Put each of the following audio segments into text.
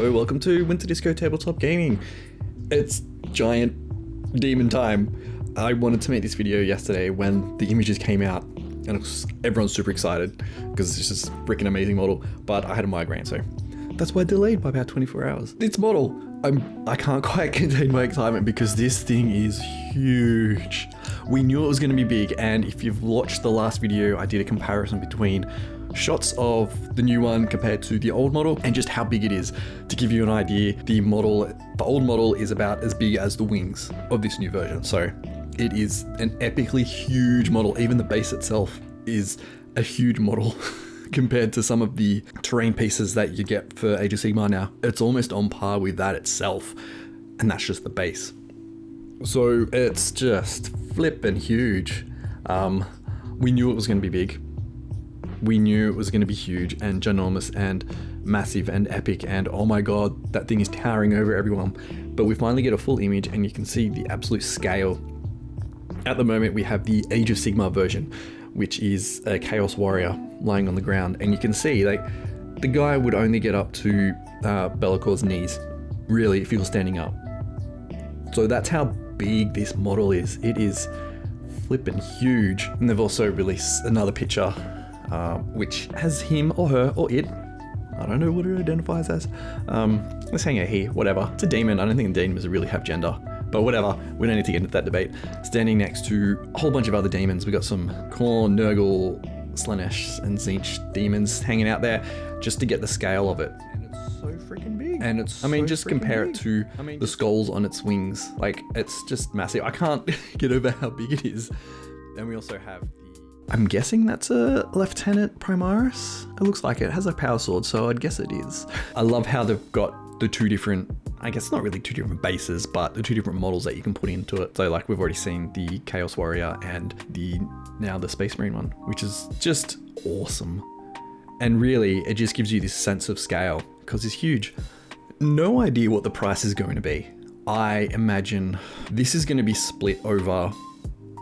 Hello, welcome to Winter Disco Tabletop Gaming. It's giant demon time. I wanted to make this video yesterday when the images came out, and everyone's super excited because it's just a freaking amazing model, but I had a migraine, so that's why I delayed by about 24 hours. This model, I can't quite contain my excitement because this thing is huge. We knew it was going to be big, and if you've watched the last video, I did a comparison between shots of the new one compared to the old model and just how big it is. To give you an idea, the old model is about as big as the wings of this new version. So it is an epically huge model. Even the base itself is a huge model compared to some of the terrain pieces that you get for Age of Sigmar now. It's almost on par with that itself, and that's just the base. So it's just flippin' huge. We knew it was going to be big. We knew it was going to be huge and ginormous and massive and epic, and oh my god, that thing is towering over everyone. But we finally get a full image and you can see the absolute scale. At the moment we have the Age of Sigmar version, which is a Chaos Warrior lying on the ground, and you can see like the guy would only get up to Belakor's knees, really, if he was standing up. So that's how big this model is. It is flippin' huge. And they've also released another picture which has him or her or it, I don't know what it identifies as, let's hang out here, whatever. It's a demon. I don't think demons really have gender, but whatever, we don't need to get into that debate. Standing next to a whole bunch of other demons. We got some Khorne, Nurgle, Slaanesh and Tzeentch demons hanging out there just to get the scale of it. And it's so freaking big. And it's, I mean, just compare it to the skulls on its wings. Like, it's just massive. I can't get over how big it is. And we also have I'm guessing that's a Lieutenant Primaris. It looks like it has a power sword, so I'd guess it is. I love how they've got the two different, I guess not really two different bases, but the two different models that you can put into it. So like we've already seen the Chaos Warrior and now the Space Marine one, which is just awesome. And really, it just gives you this sense of scale because it's huge. No idea what the price is going to be. I imagine this is going to be split over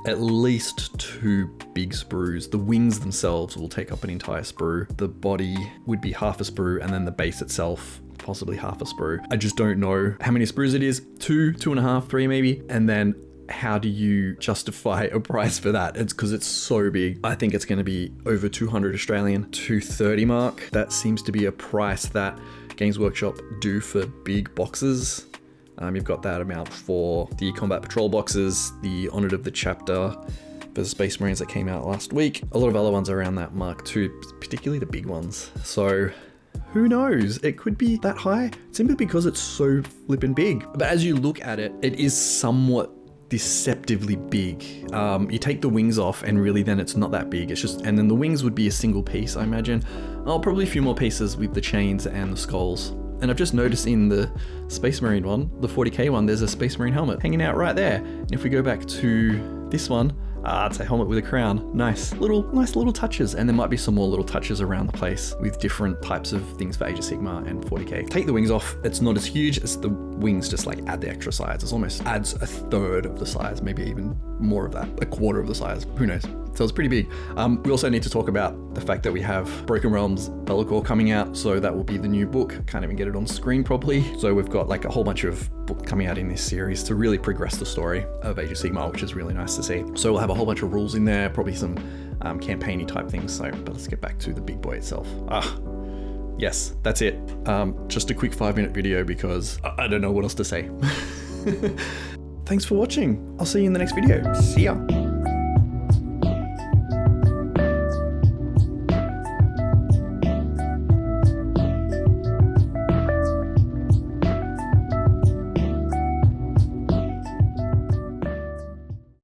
at least 2 big sprues. The wings themselves will take up an entire sprue. The body would be half a sprue, and then the base itself, possibly half a sprue. I just don't know how many sprues it is. 2, 2.5, 3 maybe. And then how do you justify a price for that? It's because it's so big. I think it's going to be over 200 Australian, 230 mark. That seems to be a price that Games Workshop do for big boxes. You've got that amount for the Combat Patrol boxes, the Honored of the Chapter for the Space Marines that came out last week. A lot of other ones around that mark too, particularly the big ones. So who knows? It could be that high simply because it's so flippin' big. But as you look at it, it is somewhat deceptively big. You take the wings off and really then it's not that big. It's just, and then the wings would be a single piece, I imagine. Oh, probably a few more pieces with the chains and the skulls. And I've just noticed in the Space Marine one, the 40k one, there's a Space Marine helmet hanging out right there. And if we go back to this one, it's a helmet with a crown. Nice little touches. And there might be some more little touches around the place with different types of things for Age of Sigmar and 40k. Take the wings off, it's not as huge as the wings, just like add the extra size. It almost adds a third of the size, maybe even more of that, a quarter of the size, who knows. So it's pretty big. We also need to talk about the fact that we have Broken Realms Belakor coming out. So that will be the new book. Can't even get it on screen properly. So we've got like a whole bunch of books coming out in this series to really progress the story of Age of Sigmar, which is really nice to see. So we'll have a whole bunch of rules in there, probably some campaign-y type things. So, but let's get back to the big boy itself. Yes, that's it. Just a quick 5-minute video because I don't know what else to say. Thanks for watching. I'll see you in the next video. See ya.